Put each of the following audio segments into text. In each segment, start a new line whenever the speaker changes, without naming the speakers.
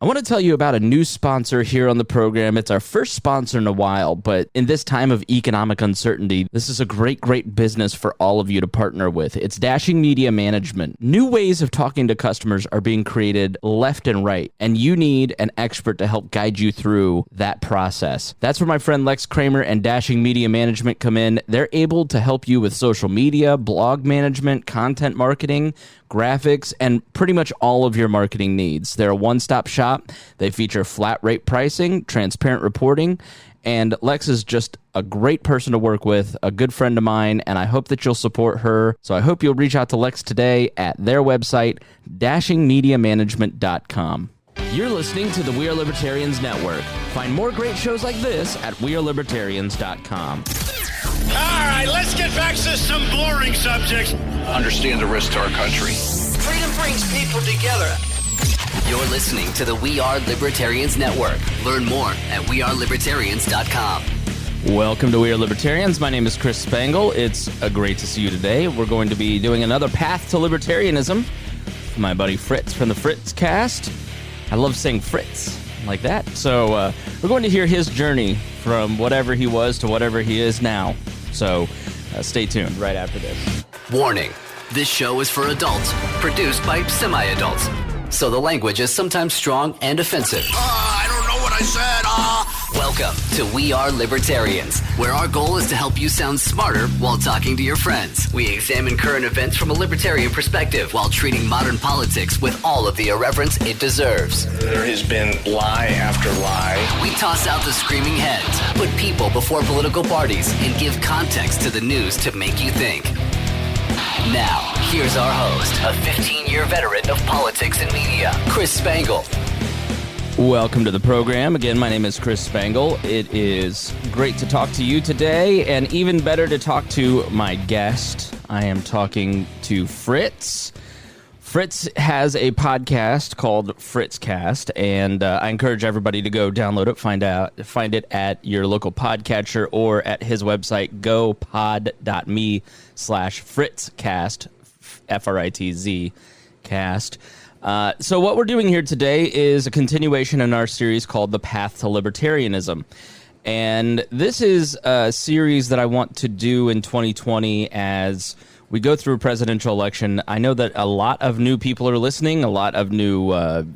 I want to tell you about a new sponsor here on the program. It's our first sponsor in a while, but in this time of economic uncertainty, this is a great business for all of you to partner with. It's Dashing Media Management. New ways of talking to customers are being created left and right, and you need an expert to help guide you through that process. That's where my friend Lex Kramer and Dashing Media Management come in. They're able to help you with social media, blog management, content marketing, graphics, and pretty much all of your marketing needs. They're a one-stop shop. They feature flat rate pricing, transparent reporting, and Lex is just a great person to work with, a good friend of mine, and I hope that you'll support her. So I hope you'll reach out to Lex today at their website, dashingmediamanagement.com. You're listening to the We Are Libertarians Network. Find more great shows like this at wearelibertarians.com.
All right, let's get back to some boring subjects.
Understand the risk to our country.
Freedom brings people together. You're listening to the We Are Libertarians Network. Learn more at wearelibertarians.com.
Welcome to We Are Libertarians. My name is Chris Spangle. It's great to see you today. We're going to be doing another Path to Libertarianism. My buddy Fritz from the Fritzcast. I love saying Fritz like that. So we're going to hear his journey from whatever he was to whatever he is now. So stay tuned right after this.
Warning, this show is for adults, produced by semi-adults. So the language is sometimes strong and offensive.
I don't know what I said.
Welcome to We Are Libertarians, where our goal is to help you sound smarter while talking to your friends. We examine current events from a libertarian perspective while treating modern politics with all of the irreverence it deserves.
There has been lie after lie.
We toss out the screaming heads, put people before political parties, and give context to the news to make you think. Now, here's our host, a 15-year veteran of politics and media, Chris Spangle.
Welcome to the program. Again, my name is Chris Spangle. It is great to talk to you today, and even better to talk to my guest. I am talking to Fritz. Fritz has a podcast called Fritzcast, and I encourage everybody to go download it, find it at your local podcatcher or at his website, gopod.me/Fritzcast, F-R-I-T-Z cast. So what we're doing here today is a continuation in our series called The Path to Libertarianism. And this is a series that I want to do in 2020 as we go through a presidential election. I know that a lot of new people are listening. A lot of new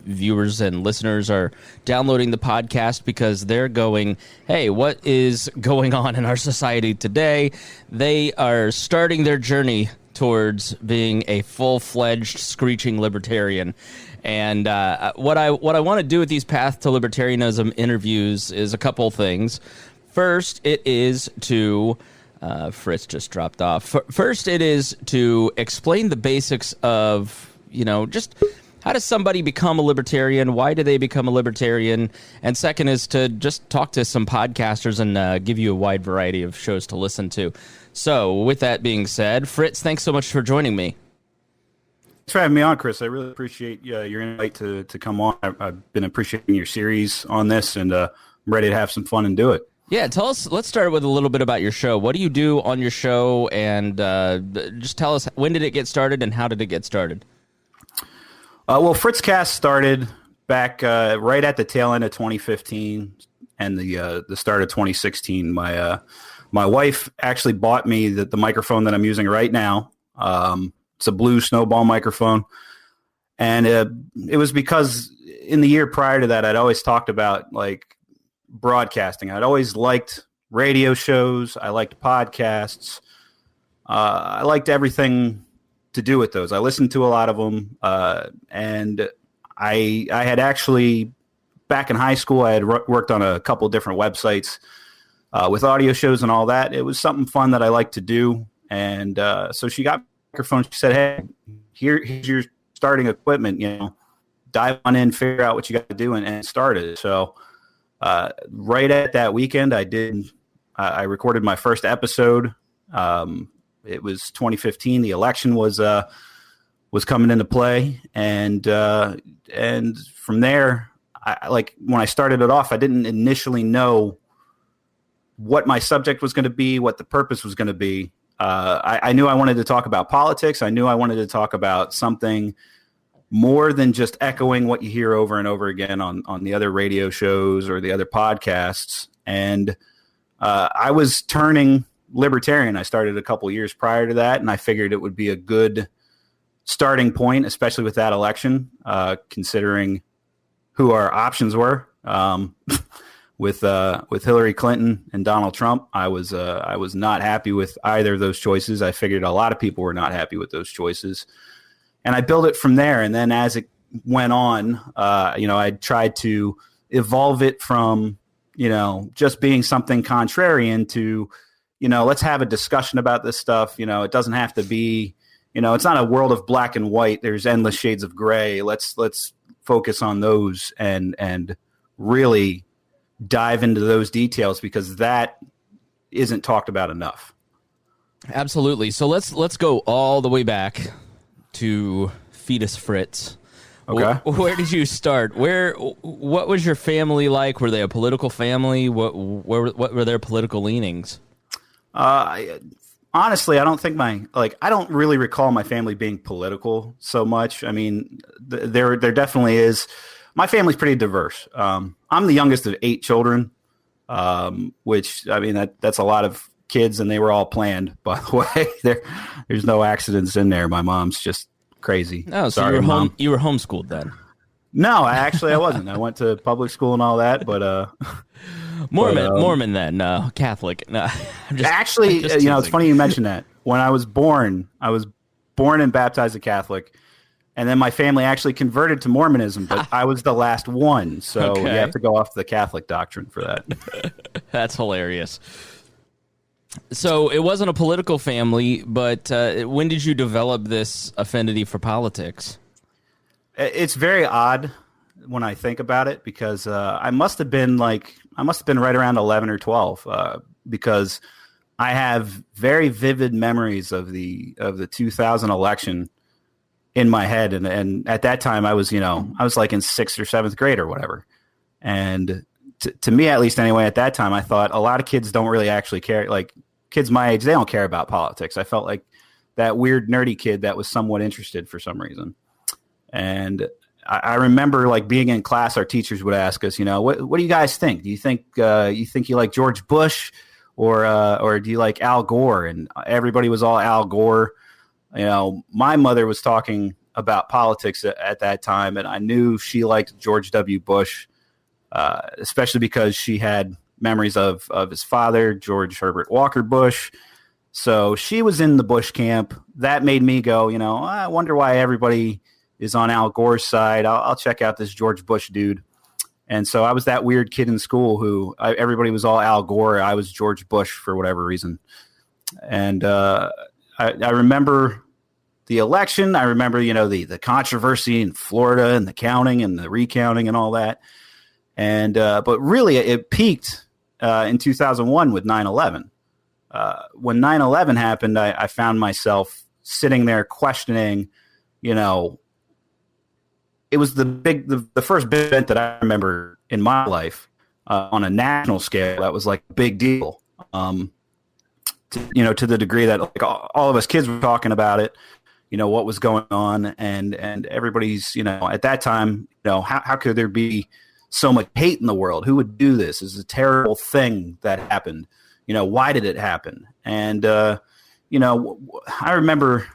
viewers and listeners are downloading the podcast because they're going, hey, what is going on in our society today? They are starting their journey towards being a full-fledged screeching libertarian. And what I want to do with these Path to Libertarianism interviews is a couple things. First, it is to Fritz just dropped off. First, it is to explain the basics of, just how does somebody become a libertarian? Why do they become a libertarian? And second is to just talk to some podcasters and give you a wide variety of shows to listen to. So with that being said, Fritz, thanks so much for joining me.
Thanks for having me on, Chris. I really appreciate your invite to come on. I've been appreciating your series on this, and I'm ready to have some fun and do it.
Yeah, tell us, let's start with a little bit about your show. What do you do on your show? And just tell us, when did it get started and how did it get started?
Well, Fritzcast started back right at the tail end of 2015 and the start of 2016. My wife actually bought me the microphone that I'm using right now. It's a blue snowball microphone. And it was because in the year prior to that, I'd always talked about broadcasting. I'd always liked radio shows. I liked podcasts. I liked everything to do with those. I listened to a lot of them. And I had actually, back in high school, I had worked on a couple different websites with audio shows and all that. It was something fun that I liked to do. And so she got a microphone. She said, hey, here's your starting equipment, dive on in, figure out what you got to do, and start it. So right at that weekend, I recorded my first episode. It was 2015. The election was coming into play. And from there, when I started it off, I didn't initially know what my subject was going to be, what the purpose was going to be. I knew I wanted to talk about politics. I knew I wanted to talk about something more than just echoing what you hear over and over again on the other radio shows or the other podcasts. And I was turning libertarian. I started a couple years prior to that, and I figured it would be a good starting point, especially with that election, considering who our options were. With Hillary Clinton and Donald Trump, I was not happy with either of those choices. I figured a lot of people were not happy with those choices, and I built it from there. And then as it went on, I tried to evolve it from just being something contrarian to let's have a discussion about this stuff. It doesn't have to be it's not a world of black and white. There's endless shades of gray. Let's focus on those and really dive into those details, because that isn't talked about enough.
Absolutely. So let's go all the way back to fetus Fritz.
Okay.
Where did you start? What was your family like? Were they a political family? What were their political leanings?
Honestly, I don't think I don't really recall my family being political so much. I mean, there definitely is. My family's pretty diverse. I'm the youngest of 8 children, which, I mean, that's a lot of kids, and they were all planned, by the way. There's no accidents in there. My mom's just crazy.
Oh, so
Sorry, Mom.
You were homeschooled then?
No, I wasn't. I went to public school and all that, but
Mormon then, Catholic. No,
actually, it's funny you mentioned that. When I was born and baptized a Catholic. And then my family actually converted to Mormonism, but I was the last one. So
Okay.
You have to go off the Catholic doctrine for that.
That's hilarious. So it wasn't a political family, but when did you develop this affinity for politics?
It's very odd when I think about it, because I must have been right around 11 or 12, because I have very vivid memories of the 2000 election in my head. And at that time I was like in 6th or 7th grade or whatever. And to me, at least anyway, at that time, I thought a lot of kids don't really actually care. Like kids my age, they don't care about politics. I felt like that weird nerdy kid that was somewhat interested for some reason. And I remember like being in class, our teachers would ask us, what do you guys think? Do you think you like George Bush or do you like Al Gore? And everybody was all Al Gore. My mother was talking about politics at that time, and I knew she liked George W. Bush, especially because she had memories of his father, George Herbert Walker Bush. So she was in the Bush camp. That made me go, I wonder why everybody is on Al Gore's side. I'll check out this George Bush dude. And so I was that weird kid in school who everybody was all Al Gore. I was George Bush for whatever reason. And I remember the election. I remember, the controversy in Florida and the counting and the recounting and all that. And but really, it peaked in 2001 with 9/11. When 9/11 happened, I found myself sitting there questioning, it was the first big event that I remember in my life on a national scale. That was like a big deal. To the degree that like all of us kids were talking about it, what was going on, and everybody's, at that time, how could there be so much hate in the world? Who would do this? This is a terrible thing that happened. Why did it happen? And I remember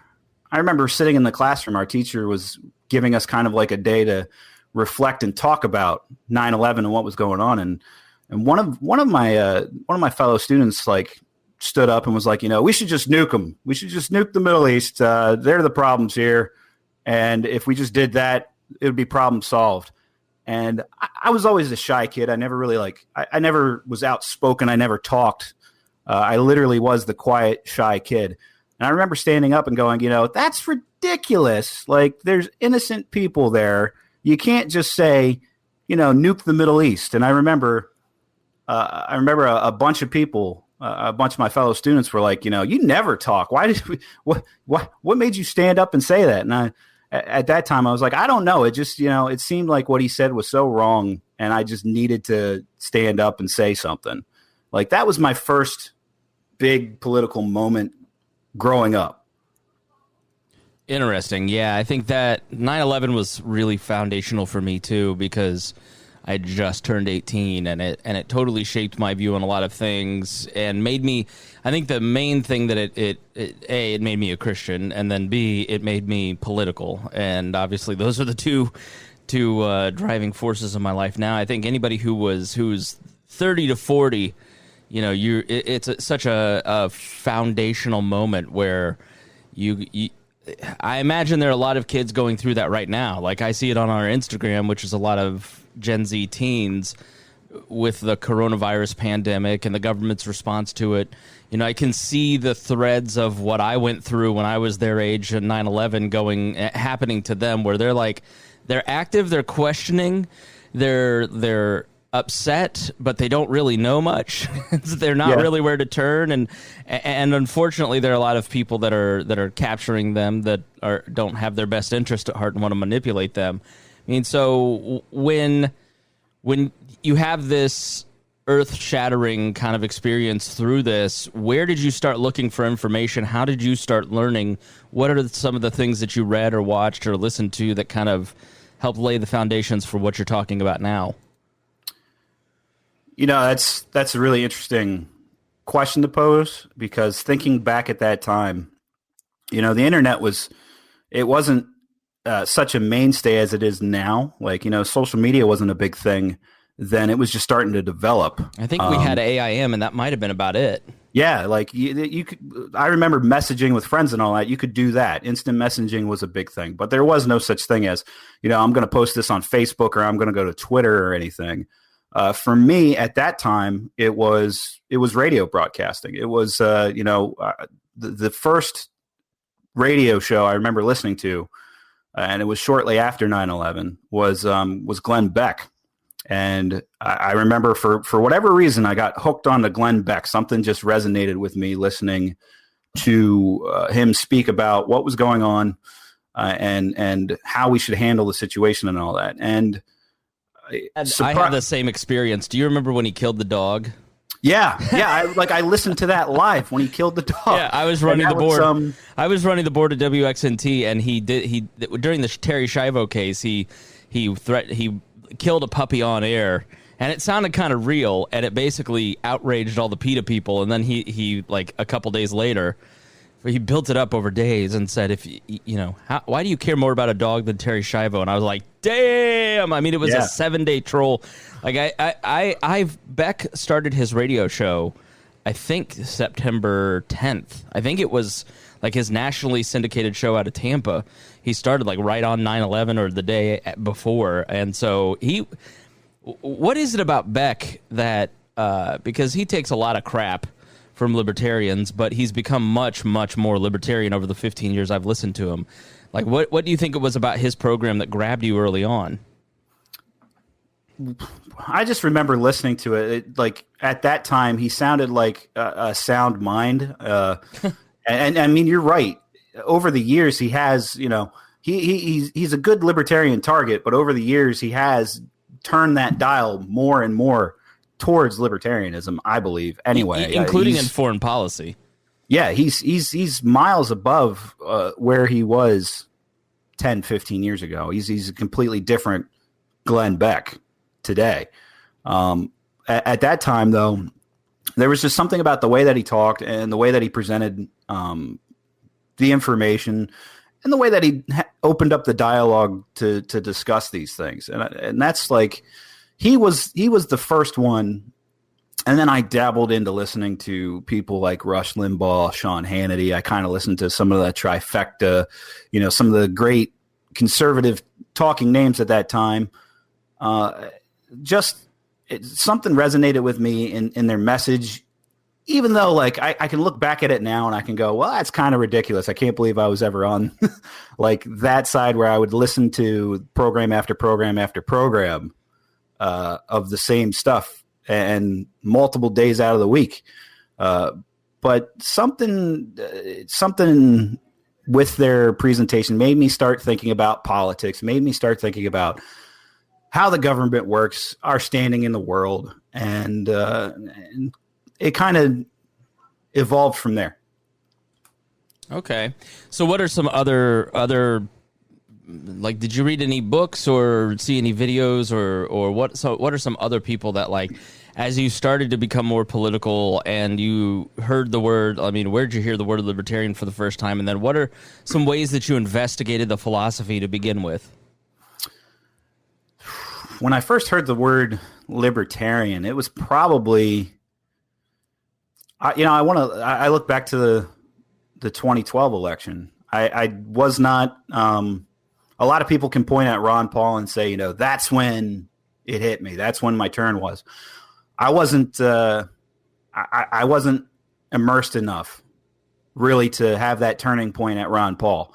sitting in the classroom. Our teacher was giving us kind of like a day to reflect and talk about 9/11 and what was going on. And one of my fellow students like stood up and was like, we should just nuke them. We should just nuke the Middle East. They're the problems here. And if we just did that, it would be problem solved. And I was always a shy kid. I never really I never was outspoken. I never talked. I literally was the quiet, shy kid. And I remember standing up and going, that's ridiculous. Like there's innocent people there. You can't just say, nuke the Middle East. And I remember a bunch of people, a bunch of my fellow students were like, you never talk. Why did what made you stand up and say that? And at that time I was like, I don't know. It just, it seemed like what he said was so wrong. And I just needed to stand up and say something. Like that was my first big political moment growing up.
Interesting. Yeah, I think that 9/11 was really foundational for me too, because I just turned 18, and it totally shaped my view on a lot of things and made me. I think the main thing that it made me a Christian, and then B, it made me political, and obviously those are the two driving forces of my life now. I think anybody who's 30 to 40, it's such a foundational moment where you. I imagine there are a lot of kids going through that right now. Like I see it on our Instagram, which is a lot of Gen Z teens with the coronavirus pandemic and the government's response to it. I can see the threads of what I went through when I was their age in 9/11 happening to them, where they're active, they're questioning, they're upset, but they don't really know much. They're not really where to turn, and unfortunately, there are a lot of people that are capturing them that don't have their best interest at heart and want to manipulate them. I mean, so when you have this earth-shattering kind of experience through this, where did you start looking for information? How did you start learning? What are some of the things that you read or watched or listened to that kind of helped lay the foundations for what you're talking about now?
That's a really interesting question to pose, because thinking back at that time, the internet wasn't such a mainstay as it is now. Like, social media wasn't a big thing then. It was just starting to develop.
I think we had AIM, and that might have been about it.
Yeah, like you could. I remember messaging with friends and all that. You could do that. Instant messaging was a big thing, but there was no such thing as, I'm going to post this on Facebook or I'm going to go to Twitter or anything. For me at that time, it was radio broadcasting. It was, the first radio show I remember listening to, and it was shortly after 9/11, was Glenn Beck. And I remember for whatever reason, I got hooked on to Glenn Beck. Something just resonated with me listening to him speak about what was going on and how we should handle the situation and all that. And
I had the same experience. Do you remember when he killed the dog?
Yeah. I listened to that live when he killed the dog.
Yeah, I was running the board. I was running the board at WXNT, and he during the Terry Schiavo case, he killed a puppy on air, and it sounded kind of real, and it basically outraged all the PETA people. And then he like a couple days later, he built it up over days and said, why do you care more about a dog than Terry Schiavo? And I was like, damn. I mean, it was a 7-day troll. Like Beck started his radio show, I think September 10th. I think it was like his nationally syndicated show out of Tampa. He started like right on 9/11 or the day before. And so what is it about Beck that, because he takes a lot of crap from libertarians, but he's become much, much more libertarian over the 15 years I've listened to him. Like, what do you think it was about his program that grabbed you early on?
I just remember listening to it. Like at that time, he sounded like a sound mind. And I mean, you're right. Over the years, he has, he's a good libertarian target, but over the years, he has turned that dial more and more towards libertarianism, I believe. Anyway,
including in foreign policy.
Yeah, he's miles above where he was 10, 15 years ago. He's a completely different Glenn Beck today. At that time, though, there was just something about the way that he talked and the way that he presented the information and the way that he opened up the dialogue to discuss these things. And that's like, he was the first one. And then I dabbled into listening to people like Rush Limbaugh, Sean Hannity. I kind of listened to some of the trifecta, some of the great conservative talking names at that time. Something resonated with me in their message, even though like I can look back at it now and I can go, well, that's kind of ridiculous. I can't believe I was ever on like that side where I would listen to program after program after program of the same stuff and multiple days out of the week. But something with their presentation made me start thinking about politics, made me start thinking about how the government works, our standing in the world, and it kind of evolved from there.
Okay. So what are some other like, did you read any books or see any videos or what? So what are some other people that, like, as you started to become more political and you heard the word, I mean, where did you hear the word libertarian for the first time? And then what are some ways that you investigated the philosophy to begin with?
When I first heard the word libertarian, it was probably, I look back to the 2012 election. I was not, a lot of people can point at Ron Paul and say, that's when it hit me. That's when my turn was. I wasn't immersed enough really to have that turning point at Ron Paul.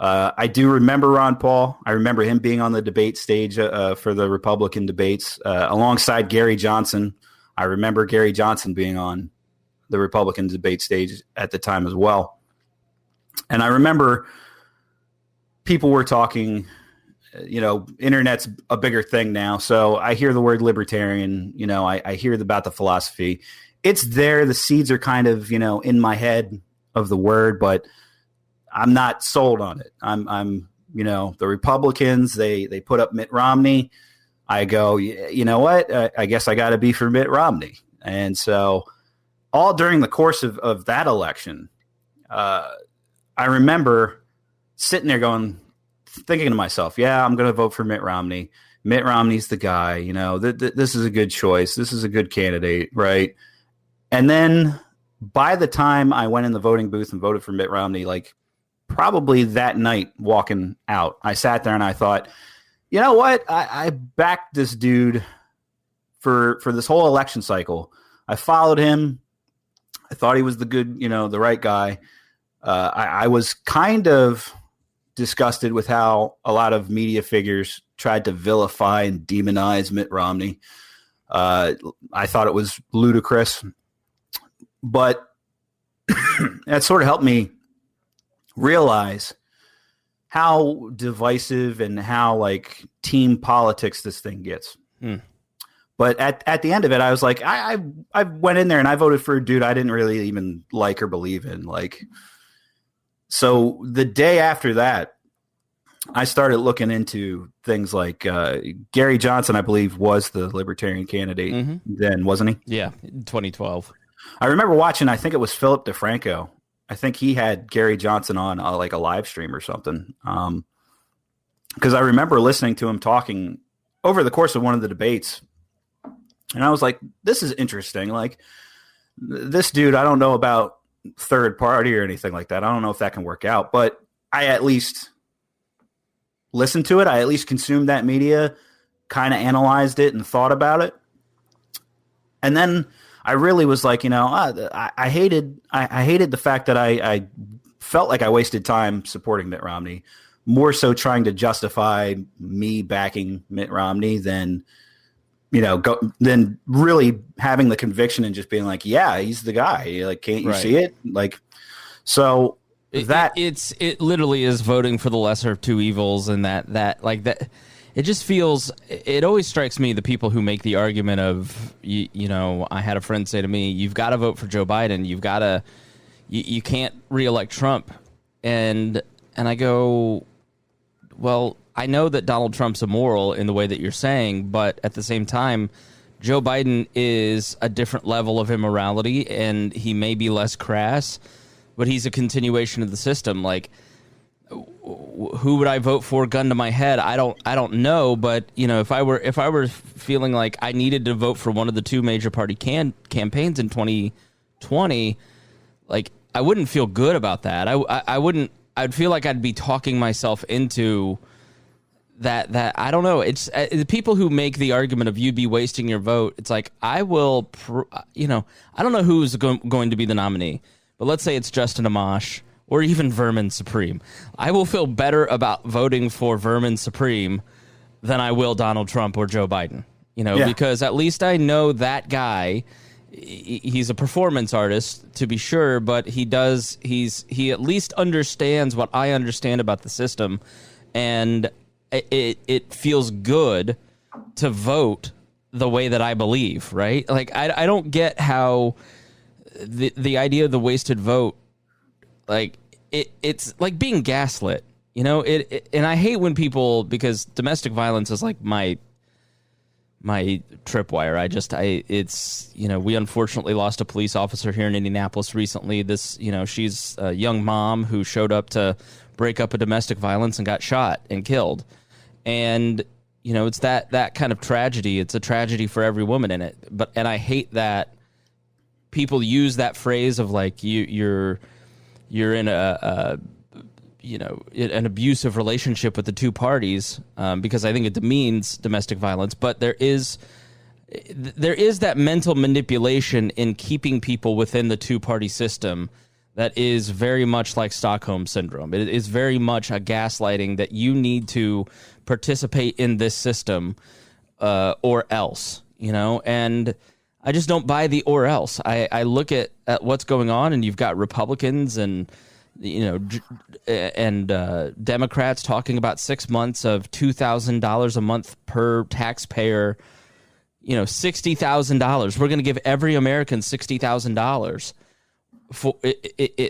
I do remember Ron Paul. I remember him being on the debate stage for the Republican debates alongside Gary Johnson. I remember Gary Johnson being on the Republican debate stage at the time as well. And I remember people were talking, internet's a bigger thing now. So I hear the word libertarian, I hear about the philosophy. It's there. The seeds are kind of, in my head of the word, but I'm not sold on it. I'm the Republicans, they put up Mitt Romney. I go, you know what? I guess I got to be for Mitt Romney. And so all during the course of that election, I remember sitting there thinking to myself, yeah, I'm going to vote for Mitt Romney. Mitt Romney's the guy, this is a good choice. This is a good candidate, right? And then by the time I went in the voting booth and voted for Mitt Romney, like probably that night walking out, I sat there and I thought, you know what? I backed this dude for this whole election cycle. I followed him. I thought he was the good, the right guy. I was kind of disgusted with how a lot of media figures tried to vilify and demonize Mitt Romney. I thought it was ludicrous, but that sort of helped me realize how divisive and how like team politics this thing gets. But at the end of it, I was like, I went in there and I voted for a dude I didn't really even like or believe in. Like, so the day after that, I started looking into things like Gary Johnson, I believe, was the Libertarian candidate then, wasn't he?
Yeah, 2012.
I remember watching, I think it was Philip DeFranco. I think he had Gary Johnson on like a live stream or something. Because I remember listening to him talking over the course of one of the debates. And I was like, this is interesting. Like, this dude, I don't know about third party or anything like that. I don't know if that can work out. But I at least listened to it. I at least consumed that media, kind of analyzed it and thought about it. And then I really was like, I hated the fact that I felt like I wasted time supporting Mitt Romney, more so trying to justify me backing Mitt Romney than really having the conviction and just being like, yeah, he's the guy. Like, can't you see it? Like, so
it literally is voting for the lesser of two evils, and that it just feels, it always strikes me, the people who make the argument of, I had a friend say to me, you've got to vote for Joe Biden. You can't reelect Trump. And I go, well, I know that Donald Trump's immoral in the way that you're saying, but at the same time, Joe Biden is a different level of immorality, and he may be less crass, but he's a continuation of the system. Like, who would I vote for? Gun to my head, I don't know. But if I were feeling like I needed to vote for one of the two major party campaigns in 2020, like, I wouldn't feel good about that. I wouldn't. I'd feel like I'd be talking myself into that I don't know. It's the people who make the argument of you'd be wasting your vote. It's like, I will, I don't know who's going to be the nominee, but let's say it's Justin Amash or even Vermin Supreme. I will feel better about voting for Vermin Supreme than I will Donald Trump or Joe Biden, because at least I know that guy. He's a performance artist, to be sure, but he at least understands what I understand about the system, and it feels good to vote the way that I believe, right? Like, I don't get how the idea of the wasted vote, like, it's like being gaslit, you know. And I hate when people, because domestic violence is like my tripwire. It's, you know, we unfortunately lost a police officer here in Indianapolis recently. She's a young mom who showed up to break up a domestic violence and got shot and killed. And, you know, it's that kind of tragedy. It's a tragedy for every woman in it. And I hate that people use that phrase of like, you're in an abusive relationship with the two parties, because I think it demeans domestic violence. But there is that mental manipulation in keeping people within the two-party system that is very much like Stockholm Syndrome. It is very much a gaslighting that you need to participate in this system or else, you know. And I just don't buy the or else. I look at what's going on, and you've got Republicans and Democrats talking about 6 months of $2,000 a month per taxpayer, you know, $60,000. We're going to give every American $60,000. For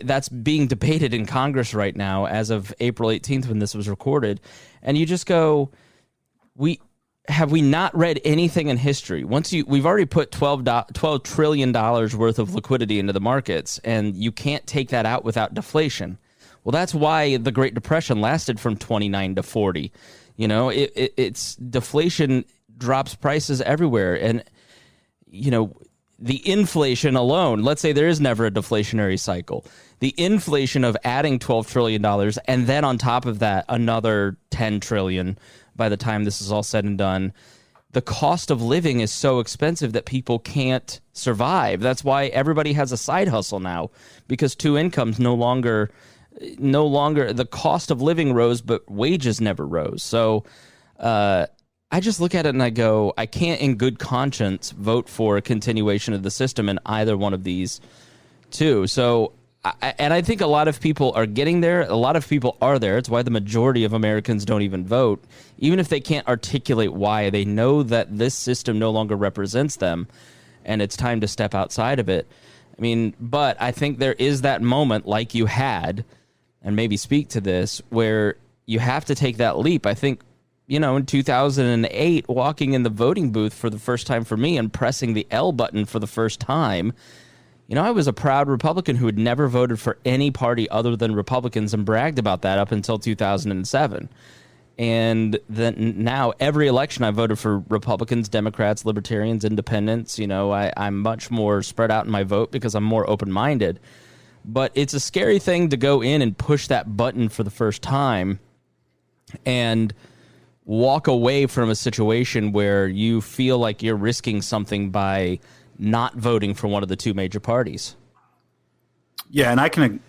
that's being debated in Congress right now as of April 18th when this was recorded. And you just go, have we not read anything in history? We've already put $12 trillion worth of liquidity into the markets, and you can't take that out without deflation. Well, that's why the Great Depression lasted from 29 to 40. You know, it's deflation drops prices everywhere. And, you know, the inflation alone, let's say there is never a deflationary cycle. The inflation of adding $12 trillion and then on top of that, another $10 trillion by the time this is all said and done, the cost of living is so expensive that people can't survive. That's why everybody has a side hustle now, because two incomes no longer the cost of living rose, but wages never rose. So I just look at it and I go, I can't in good conscience vote for a continuation of the system in either one of these two. So I think a lot of people are getting there. A lot of people are there. It's why the majority of Americans don't even vote. Even if they can't articulate why, they know that this system no longer represents them and it's time to step outside of it. I mean, but I think there is that moment like you had, and maybe speak to this, where you have to take that leap. I think, you know, in 2008, walking in the voting booth for the first time for me and pressing the L button for the first time, you know, I was a proud Republican who had never voted for any party other than Republicans and bragged about that up until 2007. And then now every election I voted for Republicans, Democrats, Libertarians, Independents. You know, I'm much more spread out in my vote because I'm more open-minded. But it's a scary thing to go in and push that button for the first time and walk away from a situation where you feel like you're risking something by not voting for one of the two major parties.
Yeah, and I can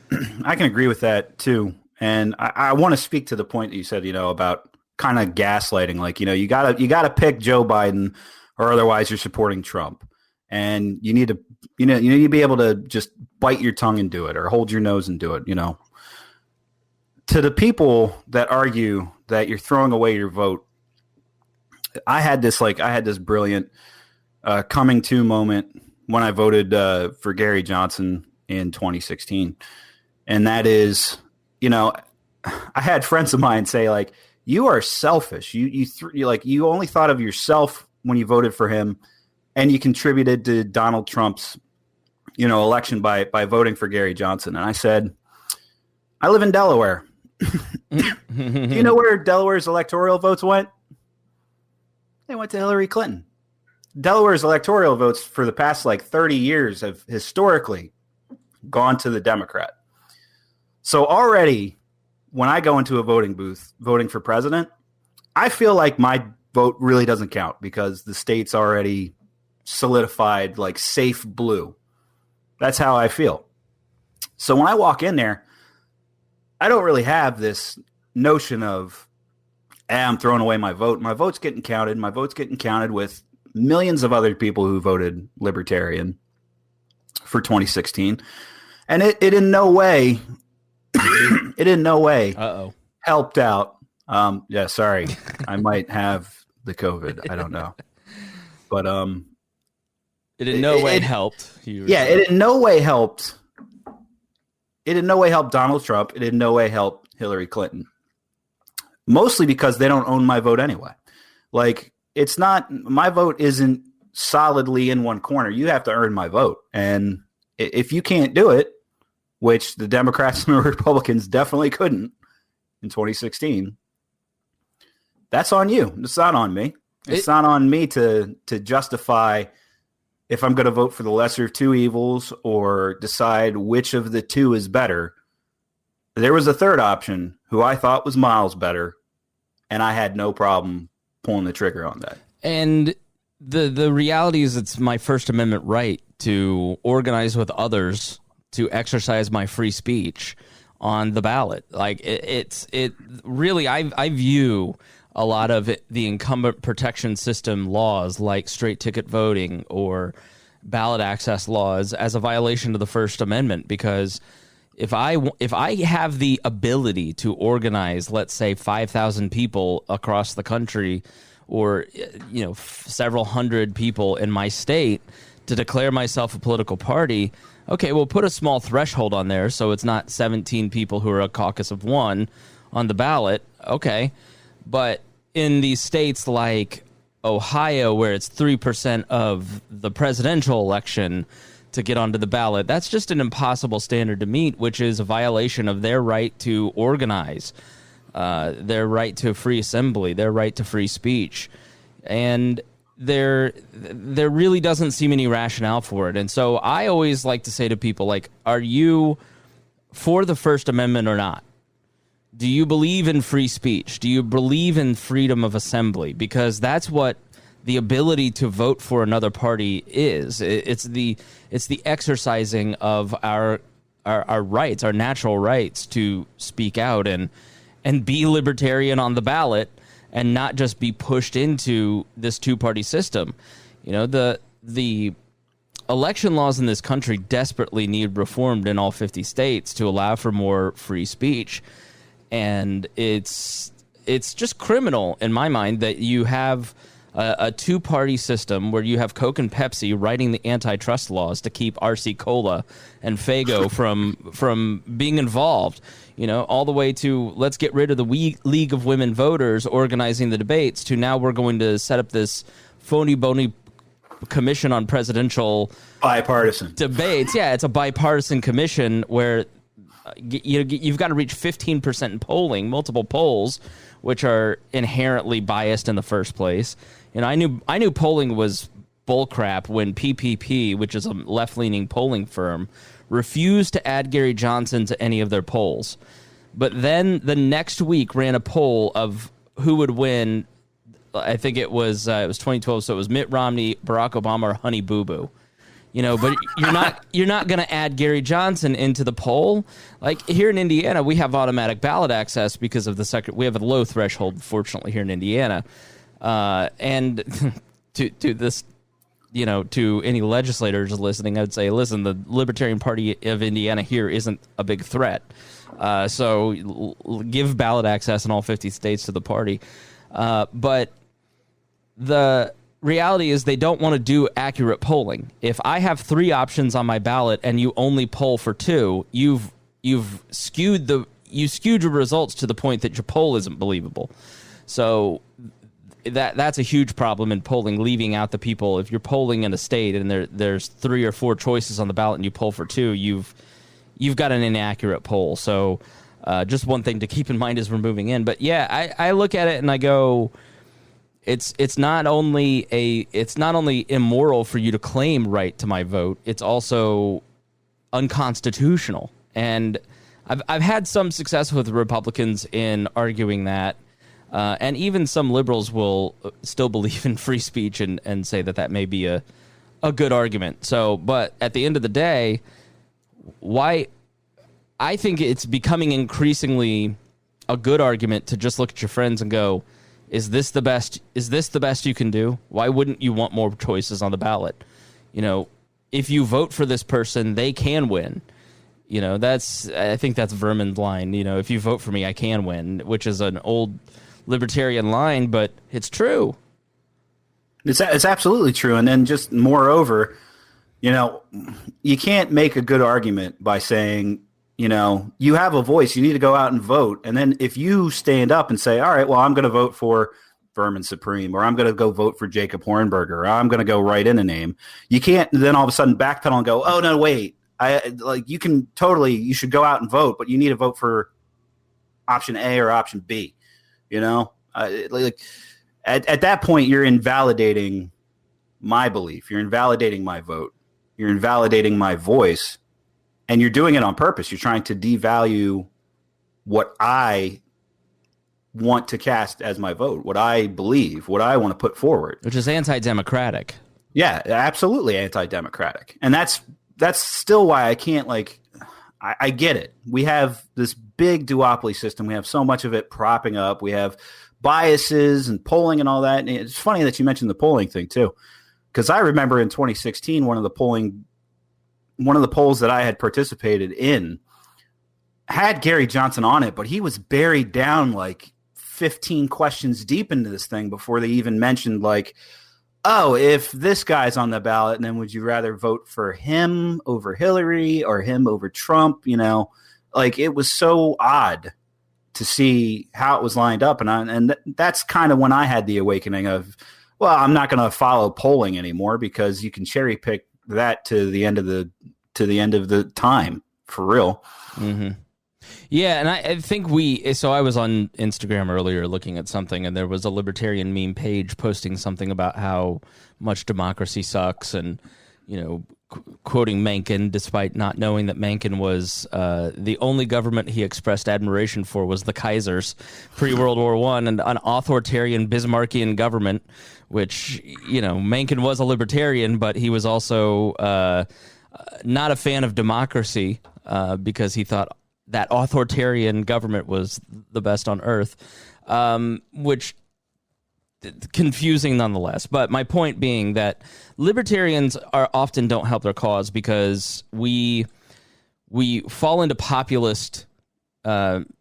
agree with that too. And I want to speak to the point that you said, you know, about kind of gaslighting. Like, you know, you gotta pick Joe Biden, or otherwise you're supporting Trump. And you need to be able to just bite your tongue and do it, or hold your nose and do it. You know, to the people that argue that you're throwing away your vote, I had this brilliant coming to moment when I voted for Gary Johnson in 2016. And that is, you know, I had friends of mine say, like, you are selfish. You only thought of yourself when you voted for him, and you contributed to Donald Trump's, you know, election by voting for Gary Johnson. And I said, I live in Delaware. Do you know where Delaware's electoral votes went? They went to Hillary Clinton. Delaware's electoral votes for the past 30 years have historically gone to the Democrat. So already when I go into a voting booth voting for president, I feel like my vote really doesn't count because the state's already solidified, safe blue. That's how I feel. So when I walk in there, I don't really have this notion of, I'm throwing away my vote. My vote's getting counted. My vote's getting counted with millions of other people who voted Libertarian for 2016. And it in no way, helped out. Yeah, sorry. I might have the COVID. I don't know. But
it in no way helped.
It in no way helped it in no way helped Donald Trump. It in no way helped Hillary Clinton. Mostly because they don't own my vote anyway. Like, it's not, my vote isn't solidly in one corner. You have to earn my vote. And if you can't do it, which the Democrats and the Republicans definitely couldn't in 2016, that's on you. It's not on me. It's not on me to justify if I'm going to vote for the lesser of two evils or decide which of the two is better. There was a third option who I thought was miles better, and I had no problem pulling the trigger on that.
And the reality is it's my First Amendment right to organize with others to exercise my free speech on the ballot. Like, it really, I view a lot of the incumbent protection system laws like straight ticket voting or ballot access laws as a violation of the First Amendment, because if I have the ability to organize, let's say 5,000 people across the country, or several hundred people in my state to declare myself a political party, okay, we'll put a small threshold on there so it's not 17 people who are a caucus of one on the ballot. Okay, but in these states like Ohio, where it's 3% of the presidential election to get onto the ballot, that's just an impossible standard to meet, which is a violation of their right to organize, their right to free assembly, their right to free speech. And there really doesn't seem any rationale for it. And so I always like to say to people, like, are you for the First Amendment or not? Do you believe in free speech? Do you believe in freedom of assembly? Because that's what the ability to vote for another party is. It's the exercising of our rights, our natural rights to speak out and be libertarian on the ballot and not just be pushed into this two-party system. The election laws in this country desperately need reformed in all 50 states to allow for more free speech. And it's just criminal in my mind that you have a two-party system where you have Coke and Pepsi writing the antitrust laws to keep RC Cola and Faygo from being involved, all the way to let's get rid of the League of Women Voters organizing the debates, to now we're going to set up this phony bony commission on presidential
bipartisan
debates. Yeah, it's a bipartisan commission where you've got to reach 15% in polling, multiple polls, which are inherently biased in the first place. I knew polling was bullcrap when PPP, which is a left-leaning polling firm, refused to add Gary Johnson to any of their polls. But then the next week ran a poll of who would win. I think it was 2012, so it was Mitt Romney, Barack Obama, or Honey Boo Boo. But you're not going to add Gary Johnson into the poll. Like here in Indiana, we have automatic ballot access because of we have a low threshold, fortunately, here in Indiana. And to this, to any legislators listening, I'd say, listen, the Libertarian Party of Indiana here isn't a big threat. So give ballot access in all 50 states to the party. But the reality is they don't want to do accurate polling. If I have three options on my ballot and you only poll for two, you've skewed your results to the point that your poll isn't believable. So that's a huge problem in polling, leaving out the people. If you're polling in a state and there's three or four choices on the ballot and you poll for two, you've got an inaccurate poll. So just one thing to keep in mind as we're moving in. But yeah, I look at it and I go, it's not only immoral for you to claim right to my vote, it's also unconstitutional. And I've had some success with Republicans in arguing that, and even some liberals will still believe in free speech and say that may be a good argument. So, but at the end of the day, why I think it's becoming increasingly a good argument to just look at your friends and go, Is this the best you can do? Why wouldn't you want more choices on the ballot? If you vote for this person, they can win. I think that's Vermin's line. If you vote for me, I can win, which is an old libertarian line, but it's true.
It's absolutely true. And then just moreover, you can't make a good argument by saying, you have a voice. You need to go out and vote. And then if you stand up and say, all right, well, I'm going to vote for Vermin Supreme, or I'm going to go vote for Jacob Hornberger, or I'm going to go write in a name, you can't then all of a sudden backpedal and go, oh, no, wait. You should go out and vote, but you need to vote for option A or option B. At that point, you're invalidating my belief. You're invalidating my vote. You're invalidating my voice. And you're doing it on purpose. You're trying to devalue what I want to cast as my vote, what I believe, what I want to put forward.
Which is anti-democratic.
Yeah, absolutely anti-democratic. And that's still why I can't, I get it. We have this big duopoly system. We have so much of it propping up. We have biases and polling and all that. And it's funny that you mentioned the polling thing too, because I remember in 2016, one of the polls that I had participated in had Gary Johnson on it, but he was buried down 15 questions deep into this thing before they even mentioned oh, if this guy's on the ballot, then would you rather vote for him over Hillary or him over Trump? It was so odd to see how it was lined up. And that's kind of when I had the awakening of, well, I'm not going to follow polling anymore, because you can cherry pick that to the end of the time, for real.
Mm-hmm. Yeah, and I think I was on Instagram earlier looking at something, and there was a libertarian meme page posting something about how much democracy sucks, and quoting Mencken, despite not knowing that Mencken was the only government he expressed admiration for was the Kaiser's pre-World War I, and an authoritarian Bismarckian government, which, Mencken was a libertarian, but he was also not a fan of democracy because he thought that authoritarian government was the best on earth, which confusing nonetheless. But my point being that libertarians often don't help their cause because we fall into populist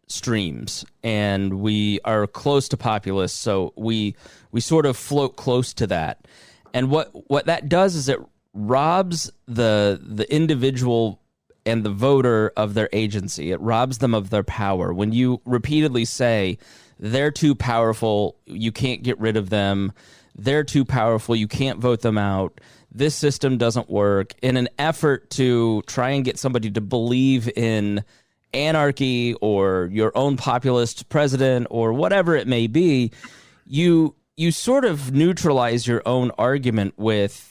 streams, and we are close to populists, so we sort of float close to that. And what that does is it robs the individual and the voter of their agency. It robs them of their power. When you repeatedly say, they're too powerful, you can't get rid of them, they're too powerful, you can't vote them out, this system doesn't work, in an effort to try and get somebody to believe in anarchy or your own populist president or whatever it may be, you sort of neutralize your own argument with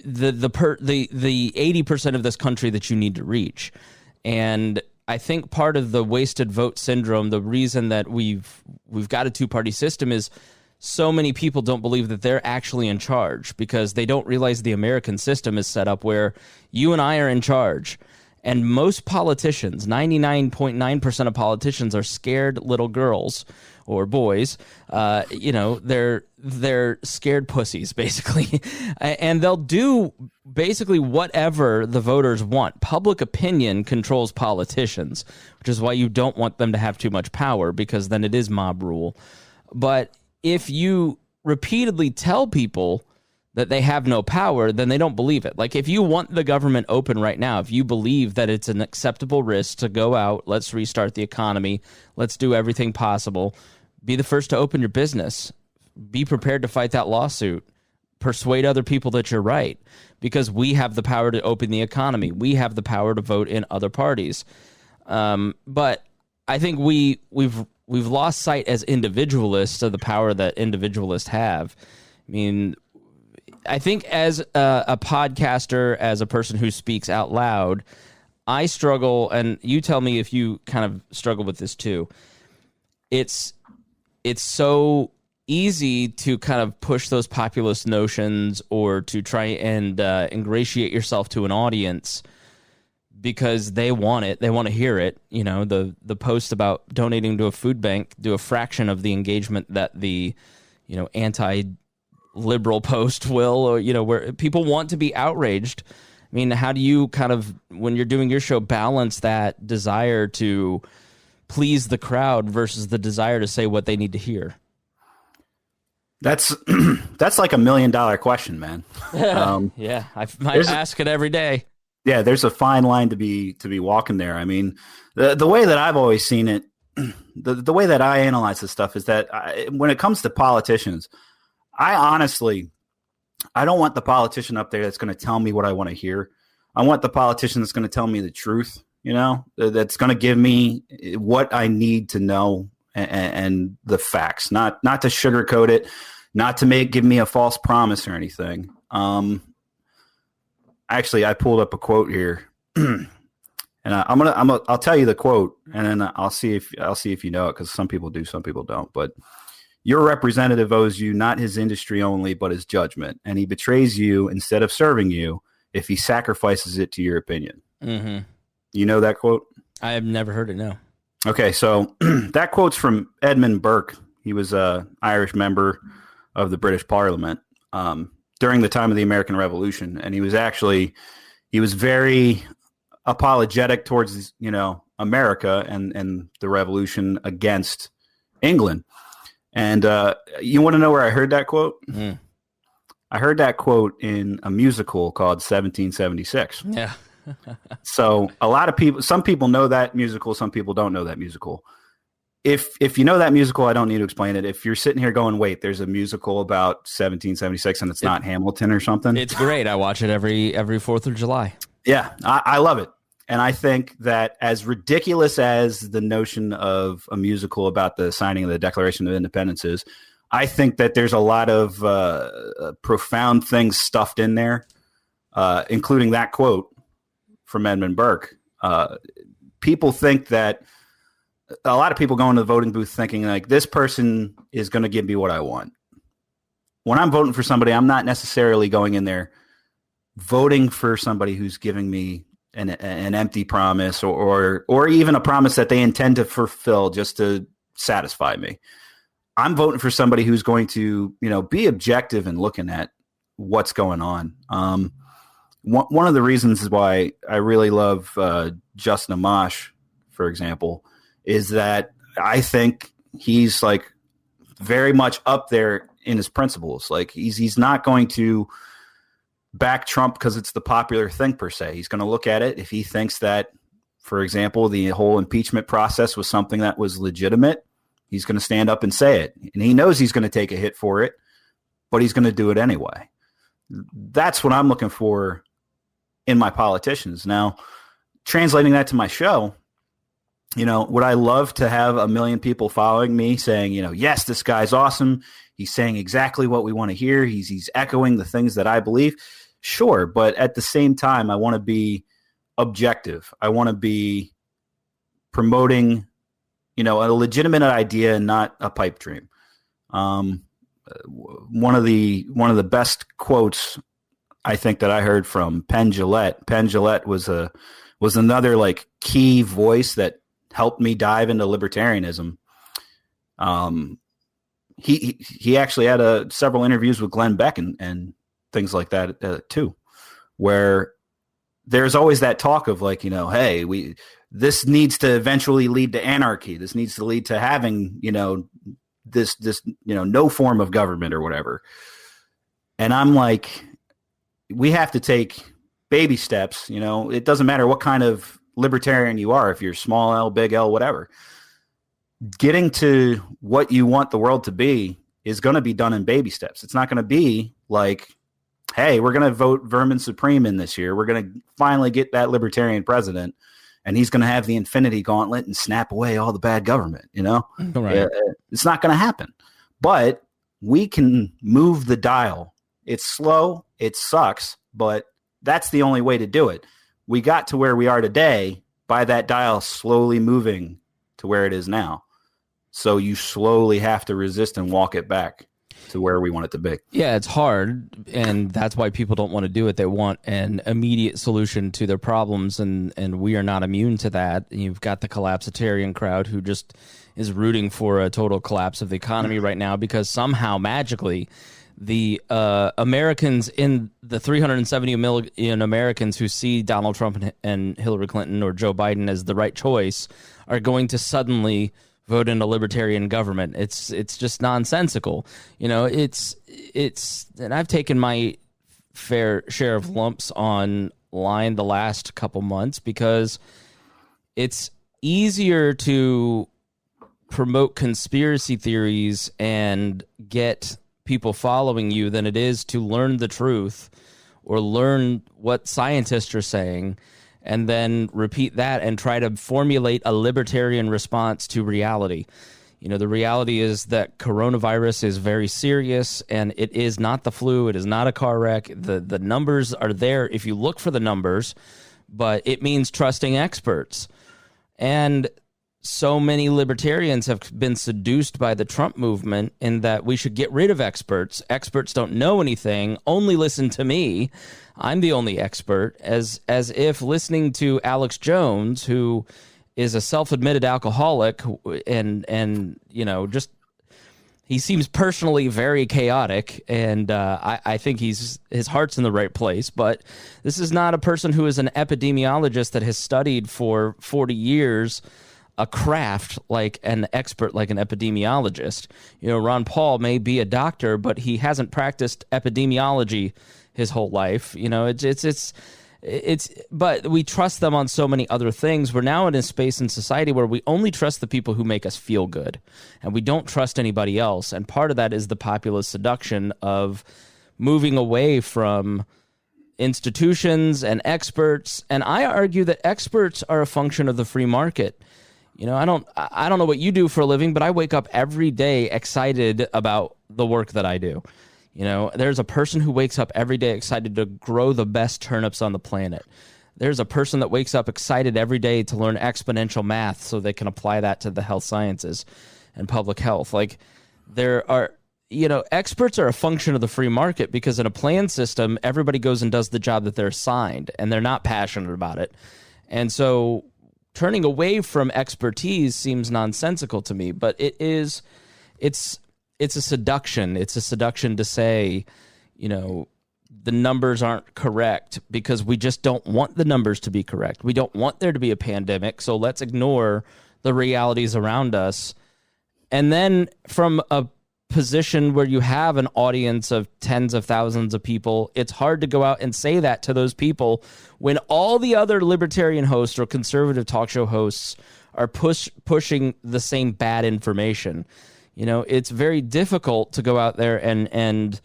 the 80% of this country that you need to reach. And I think part of the wasted vote syndrome, the reason that we've got a two-party system, is so many people don't believe that they're actually in charge, because they don't realize the American system is set up where you and I are in charge. And most politicians, 99.9% of politicians, are scared little girls or boys. They're scared pussies, basically. And they'll do basically whatever the voters want. Public opinion controls politicians, which is why you don't want them to have too much power, because then it is mob rule. But if you repeatedly tell people that they have no power, then they don't believe it. Like, if you want the government open right now, if you believe that it's an acceptable risk to go out, let's restart the economy, let's do everything possible, be the first to open your business, be prepared to fight that lawsuit, persuade other people that you're right, because we have the power to open the economy. We have the power to vote in other parties. But I think we've lost sight as individualists of the power that individualists have. I mean, I think as a podcaster, as a person who speaks out loud, I struggle, and you tell me if you kind of struggle with this too. It's so easy to kind of push those populist notions, or to try and ingratiate yourself to an audience because they want it. They want to hear it. You know, the post about donating to a food bank do a fraction of the engagement that the, anti-liberal post will, or, where people want to be outraged. I mean, how do you kind of, when you're doing your show, balance that desire to please the crowd versus the desire to say what they need to hear?
That's like $1 million question, man.
Yeah, I ask it every day.
Yeah, there's a fine line to be walking there. I mean, the way that I've always seen it, the way that I analyze this stuff is that when it comes to politicians, I don't want the politician up there that's going to tell me what I want to hear. I want the politician that's going to tell me the truth, that's going to give me what I need to know and the facts, not to sugarcoat it, not to give me a false promise or anything. Actually, I pulled up a quote here, and I'll tell you the quote, and then I'll see if you know it, because some people do, some people don't. But your representative owes you not his industry only, but his judgment, and he betrays you instead of serving you if he sacrifices it to your opinion.
Mm-hmm.
You know that quote?
I have never heard it. No.
Okay, so that quote's from Edmund Burke. He was an Irish member of the British Parliament during the time of the American Revolution, and he was very apologetic towards America and the revolution against England. And you want to know where I heard that quote?
Mm.
I heard that quote in a musical called 1776.
Yeah.
So some people know that musical, some people don't know that musical. If you know that musical, I don't need to explain it. If you're sitting here going, wait, there's a musical about 1776 and it's not Hamilton or something.
It's great. I watch it every 4th of July.
Yeah, I love it. And I think that as ridiculous as the notion of a musical about the signing of the Declaration of Independence is, I think that there's a lot of profound things stuffed in there, including that quote from Edmund Burke. People think that a lot of people go into the voting booth thinking like, this person is going to give me what I want. When I'm voting for somebody, I'm not necessarily going in there voting for somebody who's giving me an empty promise or even a promise that they intend to fulfill just to satisfy me. I'm voting for somebody who's going to, be objective and looking at what's going on. One of the reasons why I really love Justin Amash, for example, is that I think he's like very much up there in his principles. Like he's not going to back Trump because it's the popular thing per se. He's going to look at it if he thinks that, for example, the whole impeachment process was something that was legitimate. He's going to stand up and say it, and he knows he's going to take a hit for it, but he's going to do it anyway. That's what I'm looking for in my politicians. Now, translating that to my show, would I love to have 1 million people following me saying, yes, this guy's awesome. He's saying exactly what we want to hear. He's echoing the things that I believe. Sure. But at the same time, I want to be objective. I want to be promoting, a legitimate idea and not a pipe dream. One of the best quotes I think that I heard from Penn Jillette. Penn Jillette was another like key voice that helped me dive into libertarianism. He actually had several interviews with Glenn Beck and things like that too, where there's always that talk of like, hey, this needs to eventually lead to anarchy. This needs to lead to having, this no form of government or whatever. And I'm like, we have to take baby steps. It doesn't matter what kind of libertarian you are, if you're small L, big L, whatever. Getting to what you want the world to be is going to be done in baby steps. It's not going to be like, hey, we're going to vote Vermin Supreme in this year. We're going to finally get that libertarian president, and he's going to have the infinity gauntlet and snap away all the bad government.
Right.
It's not going to happen. But we can move the dial. It's slow. It sucks, but that's the only way to do it. We got to where we are today by that dial slowly moving to where it is now. So you slowly have to resist and walk it back to where we want it to be.
Yeah, it's hard, and that's why people don't want to do it. They want an immediate solution to their problems, and we are not immune to that. You've got the collapsitarian crowd who just is rooting for a total collapse of the economy right now because somehow, magically, the Americans in the 370 million Americans who see Donald Trump and Hillary Clinton or Joe Biden as the right choice are going to suddenly vote in a libertarian government. It's just nonsensical. And I've taken my fair share of lumps online the last couple months because it's easier to promote conspiracy theories and get people following you than it is to learn the truth or learn what scientists are saying and then repeat that and try to formulate a libertarian response to reality. You know, the reality is that coronavirus is very serious and it is not the flu. It is not a car wreck. The numbers are there if you look for the numbers, but it means trusting experts. And so many libertarians have been seduced by the Trump movement in that we should get rid of experts. Experts don't know anything. Only listen to me. I'm the only expert, as if listening to Alex Jones, who is a self-admitted alcoholic and you know, just he seems personally very chaotic, and I think his heart's in the right place. But this is not a person who is an epidemiologist that has studied for 40 years a craft like an expert, like an epidemiologist. You know, Ron Paul may be a doctor, but he hasn't practiced epidemiology his whole life. You know, but we trust them on so many other things. We're now in a space in society where we only trust the people who make us feel good, and we don't trust anybody else. And part of that is the populist seduction of moving away from institutions and experts. And I argue that experts are a function of the free market. You know, I don't know what you do for a living, but I wake up every day excited about the work that I do. You know, there's a person who wakes up every day excited to grow the best turnips on the planet. There's a person that wakes up excited every day to learn exponential math so they can apply that to the health sciences and public health. Like, there are, you know, experts are a function of the free market because in a planned system, everybody goes and does the job that they're assigned and they're not passionate about it. And so turning away from expertise seems nonsensical to me, but it's a seduction. It's a seduction to say, you know, the numbers aren't correct because we just don't want the numbers to be correct. We don't want there to be a pandemic, so let's ignore the realities around us. And then from a position where you have an audience of tens of thousands of people, it's hard to go out and say that to those people when all the other libertarian hosts or conservative talk show hosts are pushing the same bad information. You know, it's very difficult to go out there and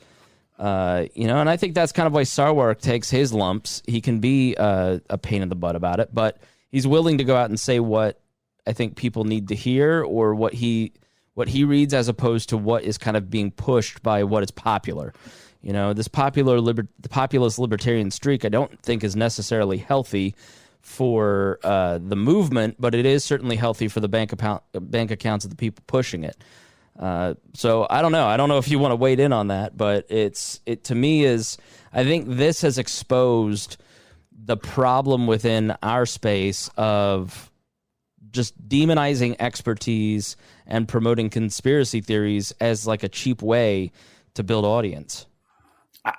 you know, and I think that's kind of why Sarwark takes his lumps. He can be a pain in the butt about it, but he's willing to go out and say what I think people need to hear or what he reads as opposed to what is kind of being pushed by what is popular. You know, this the populist libertarian streak I don't think is necessarily healthy for the movement, but it is certainly healthy for the bank accounts of the people pushing it. So I don't know. I don't know if you want to weigh in on that, but it to me is, I think this has exposed the problem within our space of just demonizing expertise and promoting conspiracy theories as like a cheap way to build audience.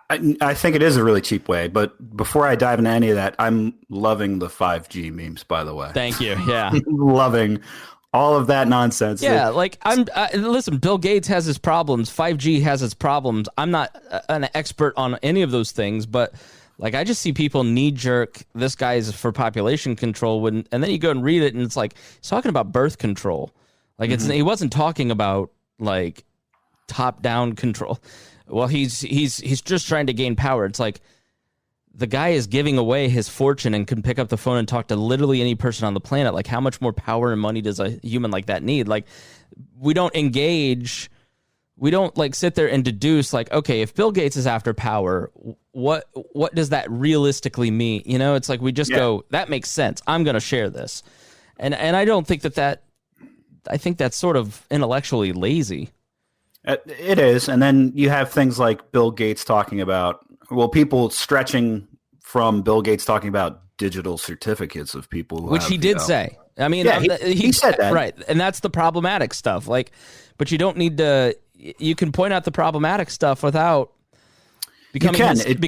I think it is a really cheap way, but before I dive into any of that, I'm loving the 5G memes, by the way.
Thank you. Yeah.
Loving all of that nonsense.
Yeah, like listen, Bill Gates has his problems. 5G has its problems. I'm not an expert on any of those things, but like I just see people knee jerk. This guy is for population control, and then you go and read it, and it's like he's talking about birth control. Like he wasn't talking about like top down control. Well, he's just trying to gain power. It's like the guy is giving away his fortune and can pick up the phone and talk to literally any person on the planet. Like, how much more power and money does a human like that need? Like, we don't engage. We don't like sit there and deduce like, okay, if Bill Gates is after power, what does that realistically mean? You know, it's like we just go, that makes sense. I'm going to share this. And I don't think that I think that's sort of intellectually lazy.
It is. And then you have things like Bill Gates talking about, well, people stretching from Bill Gates talking about digital certificates of people.
Which he did say. I mean, he said that. Right. And that's the problematic stuff. Like, but you don't need to, you can point out the problematic stuff without becoming hysterical.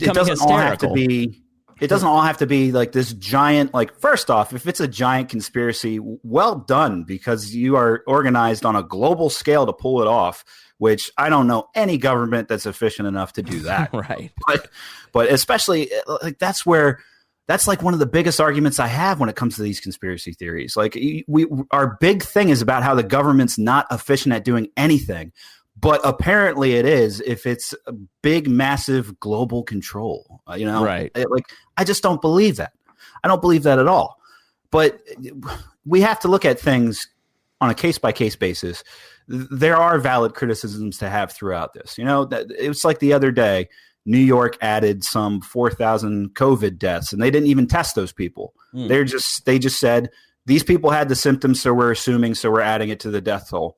It doesn't all have to be like this giant, like, first off, if it's a giant conspiracy, well done, because you are organized on a global scale to pull it off
which I don't know any government that's efficient enough to do that.
Right.
But especially like that's like one of the biggest arguments I have when it comes to these conspiracy theories. Like our big thing is about how the government's not efficient at doing anything, but apparently it is if it's a big, massive global control.
Right?
I just don't believe that. I don't believe that at all. But we have to look at things on a case-by-case basis. There are valid criticisms to have throughout this. It was like the other day, New York added some 4,000 COVID deaths, and they didn't even test those people. They just said, these people had the symptoms, so we're assuming, so we're adding it to the death toll.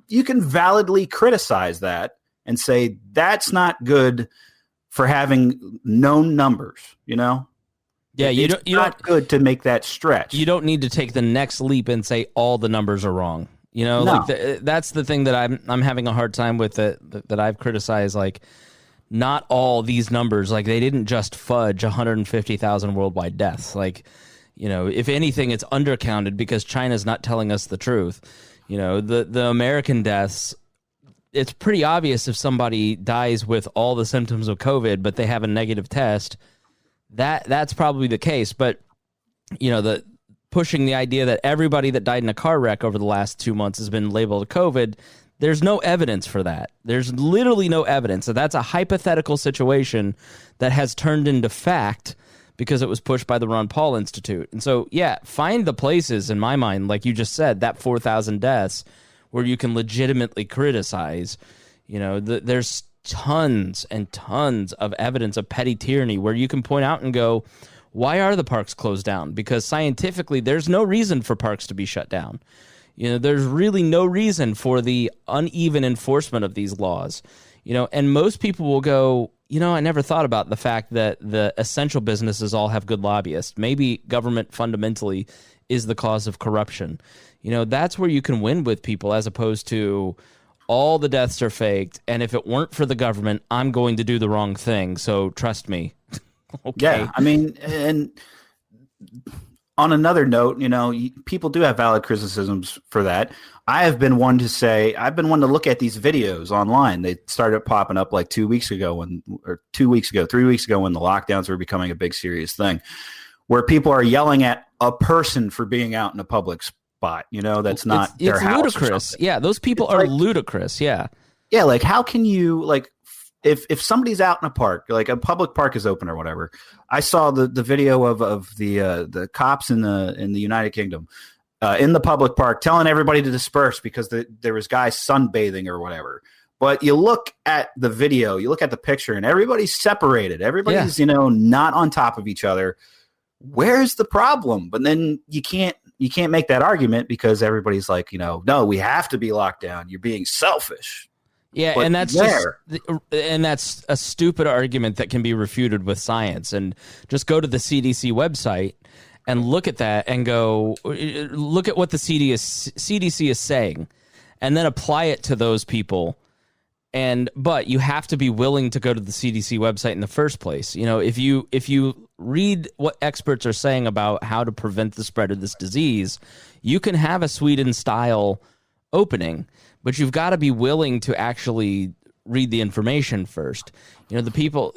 You can validly criticize that and say that's not good for having known numbers, Yeah, it's not good to make that stretch.
You don't need to take the next leap and say all the numbers are wrong.
No.
That's the thing that I'm having a hard time with that I've criticized. Like, not all these numbers, like they didn't just fudge 150,000 worldwide deaths. Like, if anything, it's undercounted because China's not telling us the truth. The American deaths, it's pretty obvious if somebody dies with all the symptoms of COVID, but they have a negative test, that's probably the case. But, the pushing the idea that everybody that died in a car wreck over the last 2 months has been labeled COVID, there's no evidence for that. There's literally no evidence. So that's a hypothetical situation that has turned into fact because it was pushed by the Ron Paul Institute. And so, yeah, find the places, in my mind, like you just said, that 4,000 deaths where you can legitimately criticize. There's tons and tons of evidence of petty tyranny where you can point out and go, why are the parks closed down? Because scientifically, there's no reason for parks to be shut down. There's really no reason for the uneven enforcement of these laws. And most people will go, I never thought about the fact that the essential businesses all have good lobbyists. Maybe government fundamentally is the cause of corruption. That's where you can win with people as opposed to all the deaths are faked. And if it weren't for the government, I'm going to do the wrong thing. So trust me. Okay.
Yeah. I mean, and on another note, people do have valid criticisms for that. I've been one to look at these videos online. They started popping up like 3 weeks ago when the lockdowns were becoming a big serious thing, where people are yelling at a person for being out in a public spot. That's not their house. It's ludicrous.
Yeah, those people are ludicrous. Yeah.
Yeah, like how can you if somebody's out in a park, like a public park is open or whatever. I saw the video of the cops in the United Kingdom in the public park telling everybody to disperse because there was guys sunbathing or whatever. But you look at the video, you look at the picture, and everybody's separated. Everybody's not on top of each other. Where's the problem? But then you can't make that argument because everybody's like, no, we have to be locked down. You're being selfish.
Yeah,
but
and that's a stupid argument that can be refuted with science. And just go to the CDC website and look at that and go, look at what the CDC is saying, and then apply it to those people. But you have to be willing to go to the CDC website in the first place. If you read what experts are saying about how to prevent the spread of this disease, you can have a Sweden-style opening. But you've got to be willing to actually read the information first. The people,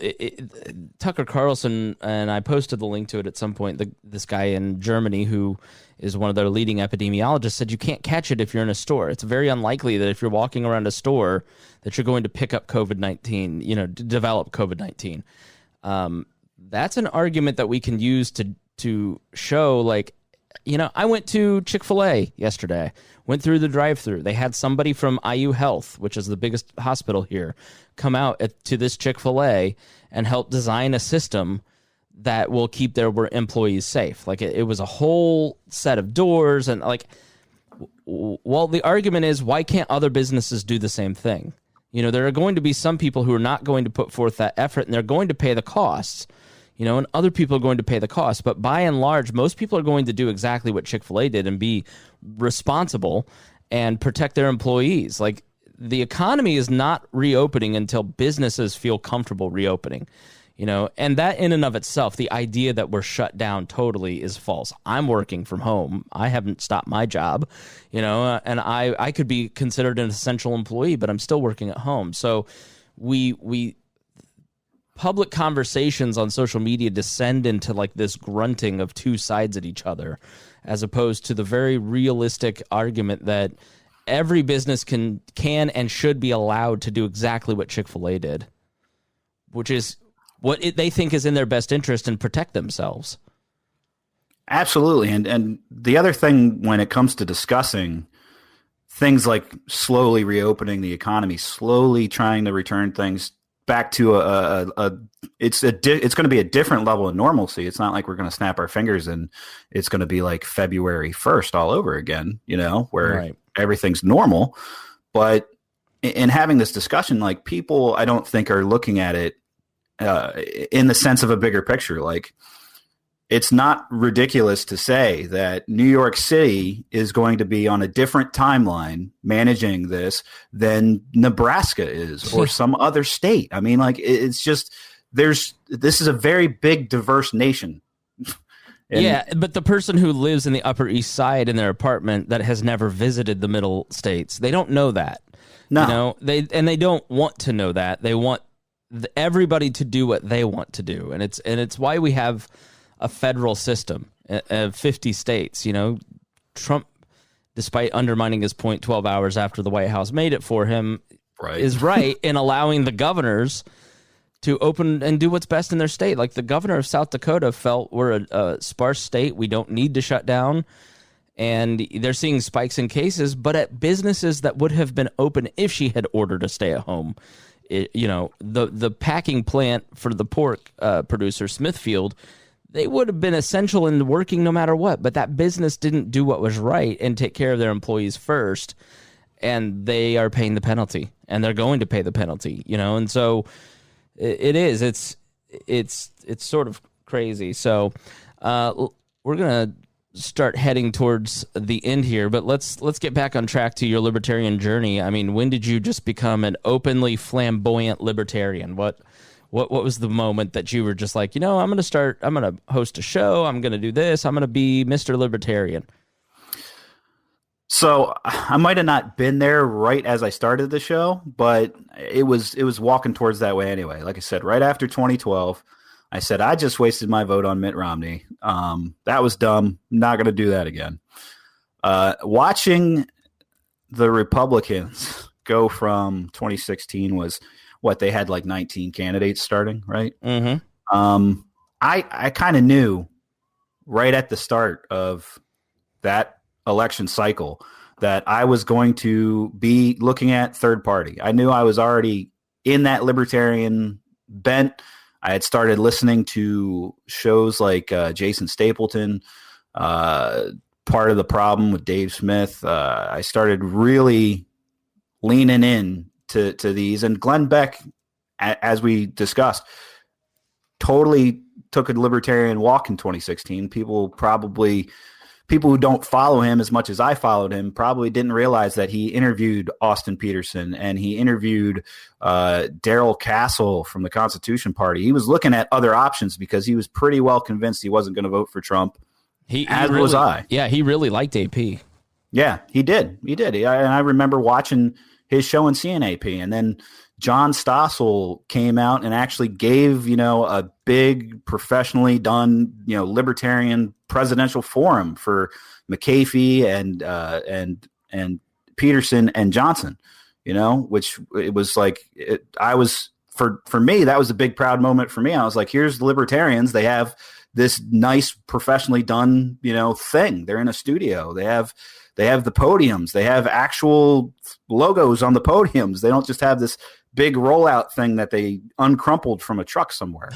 Tucker Carlson, and I posted the link to it at some point, this guy in Germany who is one of their leading epidemiologists said you can't catch it if you're in a store. It's very unlikely that if you're walking around a store that you're going to pick up COVID-19, develop COVID-19. That's an argument that we can use to show, I went to Chick-fil-A yesterday, went through the drive-thru. They had somebody from IU Health, which is the biggest hospital here, come out to this Chick-fil-A and help design a system that will keep their employees safe. It was a whole set of doors. And the argument is, why can't other businesses do the same thing? There are going to be some people who are not going to put forth that effort, and they're going to pay the costs. And other people are going to pay the cost. But by and large, most people are going to do exactly what Chick-fil-A did and be responsible and protect their employees. The economy is not reopening until businesses feel comfortable reopening. And that in and of itself, the idea that we're shut down totally is false. I'm working from home. I haven't stopped my job, and I could be considered an essential employee, but I'm still working at home. So we public conversations on social media descend into like this grunting of two sides at each other, as opposed to the very realistic argument that every business can and should be allowed to do exactly what Chick-fil-A did, which is what they think is in their best interest and protect themselves.
Absolutely. And the other thing when it comes to discussing things like slowly reopening the economy, slowly trying to return things back to it's going to be a different level of normalcy. It's not like we're going to snap our fingers and it's going to be like February 1st all over again, where everything's normal. But in having this discussion, like, people, I don't think are looking at it in the sense of a bigger picture. Like, it's not ridiculous to say that New York City is going to be on a different timeline managing this than Nebraska is, or some other state. I mean, like, it's just, this is a very big, diverse nation.
Yeah, but the person who lives in the Upper East Side in their apartment that has never visited the Middle States, they don't know that.
No.
They don't want to know that. They want everybody to do what they want to do, and it's why we have a federal system of 50 states. Trump, despite undermining his point 12 hours after the White House made it for him, is right in allowing the governors to open and do what's best in their state. Like, the governor of South Dakota felt we're a sparse state. We don't need to shut down. And they're seeing spikes in cases, but at businesses that would have been open if she had ordered a stay at home. The packing plant for the pork producer, Smithfield, they would have been essential in working no matter what, but that business didn't do what was right and take care of their employees first, and they are paying the penalty, and they're going to pay the penalty, and so it's sort of crazy. So we're going to start heading towards the end here, but let's get back on track to your libertarian journey. I mean, when did you just become an openly flamboyant libertarian? What was the moment that you were just like, I'm going to host a show, I'm going to do this, I'm going to be Mr. Libertarian?
So I might have not been there right as I started the show, but it was walking towards that way anyway. Like I said, right after 2012, I said, I just wasted my vote on Mitt Romney. That was dumb. Not going to do that again. Watching the Republicans go from 2016 was what they had, like 19 candidates starting, right? Mm-hmm. I kind of knew right at the start of that election cycle that I was going to be looking at third party. I knew I was already in that libertarian bent. I had started listening to shows like Jason Stapleton, Part of the Problem with Dave Smith. I started really leaning in to these. And Glenn Beck, as we discussed, totally took a libertarian walk in 2016. People who don't follow him as much as I followed him probably didn't realize that he interviewed Austin Peterson and he interviewed Darrell Castle from the Constitution Party. He was looking at other options because he was pretty well convinced he wasn't going to vote for Trump. As was I.
Yeah, he really liked AP.
Yeah, he did. And I remember watching his show and seeing AP. And then John Stossel came out and actually gave, a big professionally done, libertarian presidential forum for McAfee and Peterson and Johnson, which it was like, for me, that was a big proud moment for me. I was like, here's the libertarians. They have this nice professionally done, thing. They're in a studio. They have the podiums. They have actual logos on the podiums. They don't just have this big rollout thing that they uncrumpled from a truck somewhere,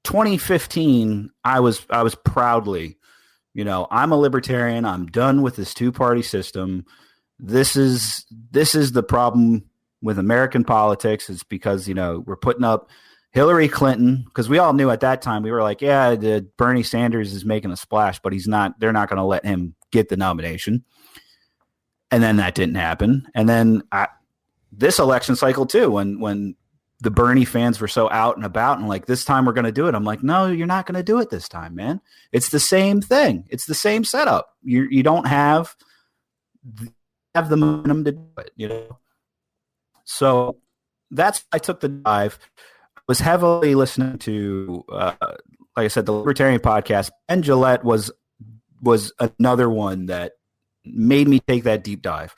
2015, I was proudly, I'm a libertarian. I'm done with this two-party system. This is the problem with American politics. It's because, we're putting up Hillary Clinton, because we all knew at that time, we were like, yeah, Bernie Sanders is making a splash, but they're not going to let him get the nomination. And then that didn't happen. And then this election cycle too, when the Bernie fans were so out and about and like, this time we're going to do it. I'm like, no, you're not going to do it this time, man. It's the same thing. It's the same setup. You don't have the momentum to do it, you know? So that's why I took the dive. I was heavily listening to, like I said, the Libertarian podcast. Ben Gillette was another one that made me take that deep dive.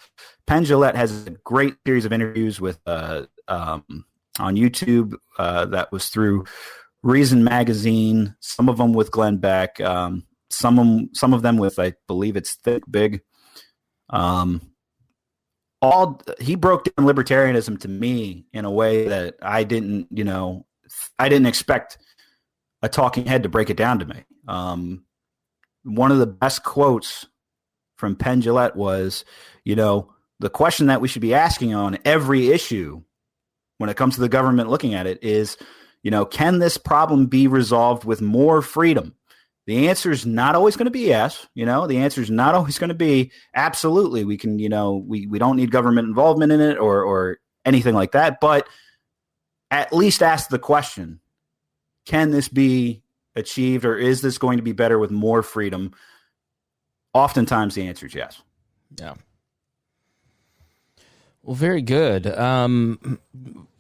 Penn Jillette has a great series of interviews with on YouTube that was through Reason Magazine. Some of them with Glenn Beck. Some of them with, I believe it's Thick Big. He broke down libertarianism to me in a way that I didn't expect a talking head to break it down to me. One of the best quotes from Penn Jillette was, the question that we should be asking on every issue when it comes to the government looking at it is, can this problem be resolved with more freedom? The answer is not always going to be yes. The answer is not always going to be absolutely. We can, we don't need government involvement in it or anything like that. But at least ask the question, can this be achieved, or is this going to be better with more freedom? Oftentimes the answer is yes.
Yeah. Well, very good.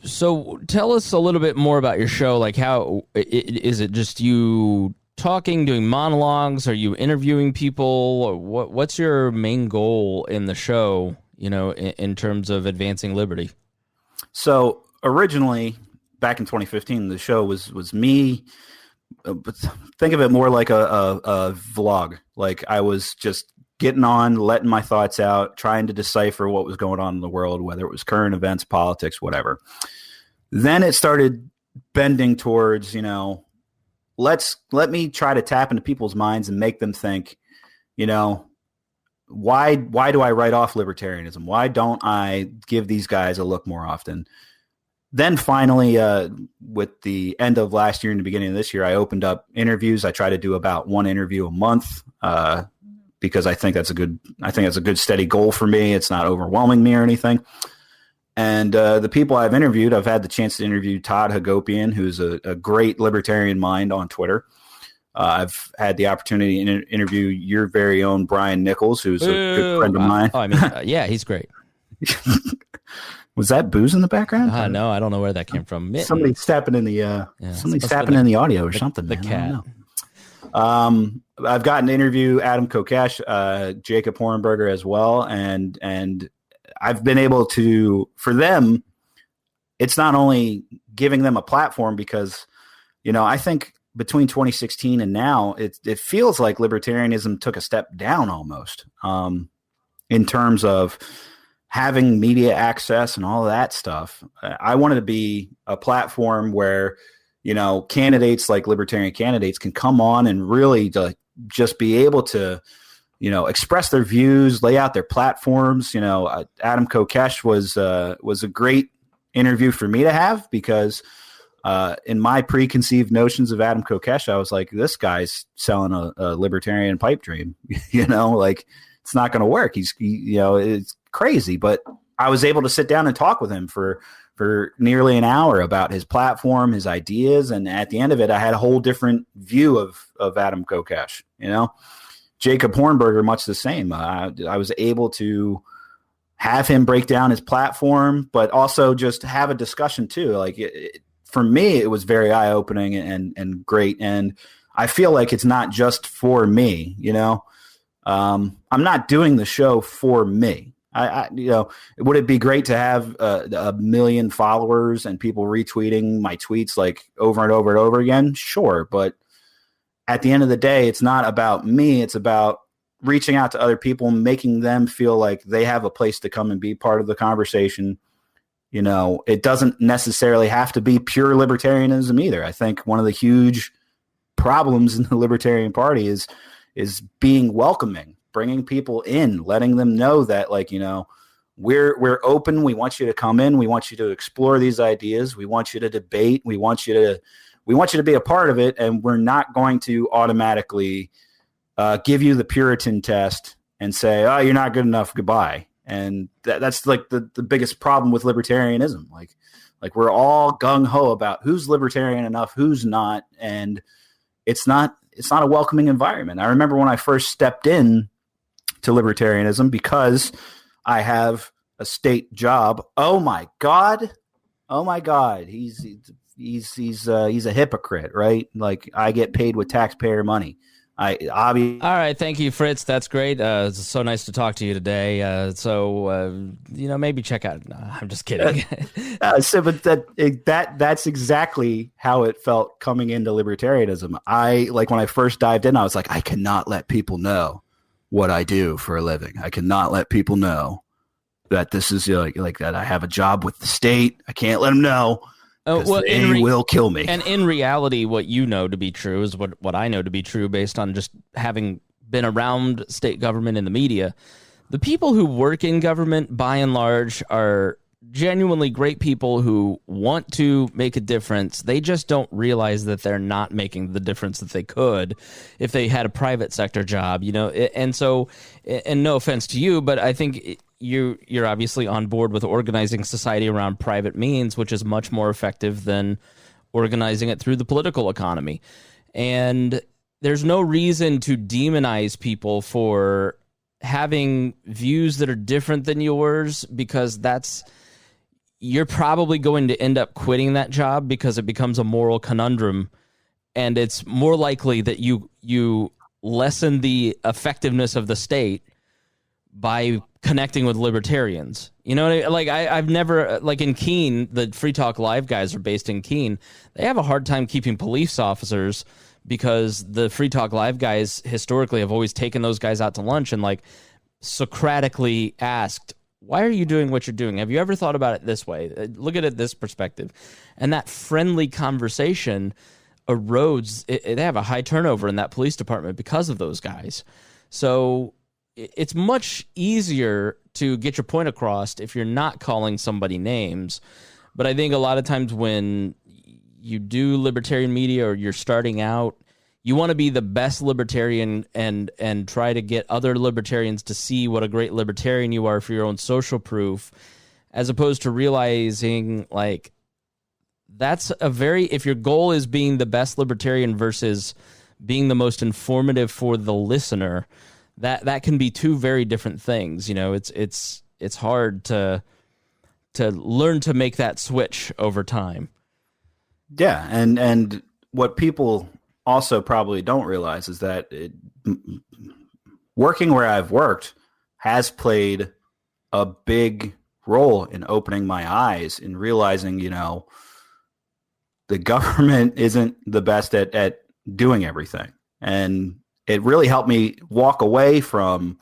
So tell us a little bit more about your show. Like, how is it just you talking, doing monologues? Are you interviewing people? Or what's your main goal in the show, in terms of advancing liberty?
So originally, back in 2015, the show was me. Think of it more like a vlog. Like, I was just getting on, letting my thoughts out, trying to decipher what was going on in the world, whether it was current events, politics, whatever. Then it started bending towards, let me try to tap into people's minds and make them think, why do I write off libertarianism? Why don't I give these guys a look more often? Then finally, with the end of last year and the beginning of this year, I opened up interviews. I try to do about one interview a month because I think that's a good steady goal for me. It's not overwhelming me or anything. And the people I've interviewed, I've had the chance to interview Todd Hagopian, who's a great libertarian mind on Twitter. I've had the opportunity to interview your very own Brian Nichols, who's a good friend of mine.
Yeah, he's great.
Was that booze in the background?
No, I don't know where that came from.
Somebody tapping in the in the audio or something.
The cat.
I've gotten to interview Adam Kokesh, Jacob Hornberger as well, and I've been able to, for them, it's not only giving them a platform because, I think between 2016 and now, it feels like libertarianism took a step down almost in terms of having media access and all of that stuff. I wanted to be a platform where, candidates like libertarian candidates can come on and really just be able to, express their views, lay out their platforms. Adam Kokesh was a great interview for me to have because in my preconceived notions of Adam Kokesh, I was like, this guy's selling a libertarian pipe dream. It's not going to work. It's crazy. But I was able to sit down and talk with him for nearly an hour about his platform, his ideas, and at the end of it, I had a whole different view of Adam Kokesh. Jacob Hornberger, much the same. I was able to have him break down his platform, but also just have a discussion too. Like for me, it was very eye opening and great. And I feel like it's not just for me. I'm not doing the show for me. Would it be great to have a million followers and people retweeting my tweets like over and over and over again? Sure. But at the end of the day, it's not about me. It's about reaching out to other people, making them feel like they have a place to come and be part of the conversation. It doesn't necessarily have to be pure libertarianism either. I think one of the huge problems in the Libertarian Party is being welcoming, bringing people in, letting them know that we're open. We want you to come in. We want you to explore these ideas. We want you to debate. We want you to be a part of it. And we're not going to automatically give you the Puritan test and say, oh, you're not good enough. Goodbye. And that's like the biggest problem with libertarianism. Like we're all gung ho about who's libertarian enough, who's not. And it's not a welcoming environment. I remember when I first stepped in to libertarianism, because I have a state job. Oh my God. He's a hypocrite, right? Like, I get paid with taxpayer money.
All right, thank you, Fritz. That's great. It's so nice to talk to you today. Maybe check out. No, I'm just kidding.
But that's exactly how it felt coming into libertarianism. When I first dived in, I was like, I cannot let people know what I do for a living. I cannot let people know that this is like that. I have a job with the state. I can't let them know. They will kill me.
And in reality, what you know to be true is what I know to be true based on just having been around state government and the media. The people who work in government, by and large, are genuinely great people who want to make a difference. They just don't realize that they're not making the difference that they could if they had a private sector job, And so, and no offense to you, but I think you're obviously on board with organizing society around private means, which is much more effective than organizing it through the political economy. And there's no reason to demonize people for having views that are different than yours, because you're probably going to end up quitting that job because it becomes a moral conundrum, and it's more likely that you lessen the effectiveness of the state by connecting with libertarians. I've never, in Keene, the Free Talk Live guys are based in Keene. They have a hard time keeping police officers because the Free Talk Live guys historically have always taken those guys out to lunch and Socratically asked, why are you doing what you're doing? Have you ever thought about it this way? Look at it this perspective. And that friendly conversation erodes. They have a high turnover in that police department because of those guys. So it's much easier to get your point across if you're not calling somebody names. But I think a lot of times when you do libertarian media or you're starting out, you want to be the best libertarian and try to get other libertarians to see what a great libertarian you are for your own social proof, as opposed to realizing if your goal is being the best libertarian versus being the most informative for the listener, that can be two very different things. It's hard to learn to make that switch over time.
Yeah, and what people also probably don't realize is that working where I've worked has played a big role in opening my eyes and realizing, the government isn't the best at doing everything. And it really helped me walk away from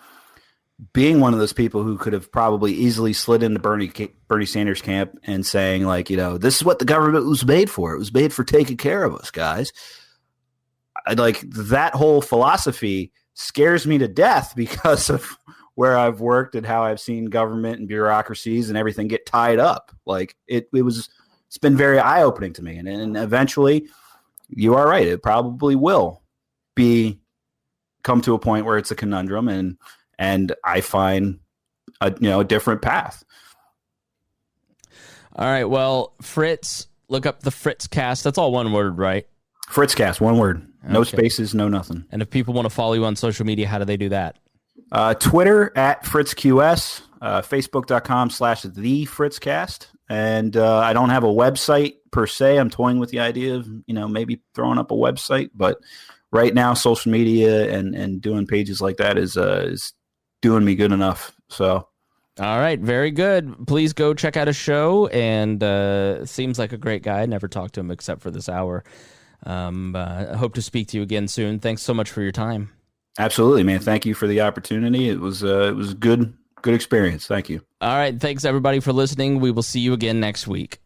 being one of those people who could have probably easily slid into Bernie Sanders camp and saying this is what the government was made for. It was made for taking care of us, guys. That whole philosophy scares me to death because of where I've worked and how I've seen government and bureaucracies and everything get tied up. It's been very eye-opening to me. And eventually, you are right, it probably will come to a point where it's a conundrum and I find a different path.
All right. Well, Fritz, look up the Fritzcast. That's all one word, right?
Fritzcast, one word. No spaces, no nothing.
And if people want to follow you on social media, how do they do that?
Twitter at FritzQS, Facebook.com/the Fritzcast. And I don't have a website per se. I'm toying with the idea of, maybe throwing up a website. But right now, social media and doing pages like that is doing me good enough. So.
All right. Very good. Please go check out his show. And seems like a great guy. I never talked to him except for this hour. I hope to speak to you again soon. Thanks so much for your time.
Absolutely, man. Thank you for the opportunity. It was a good experience. Thank you.
All right. Thanks everybody for listening. We will see you again next week.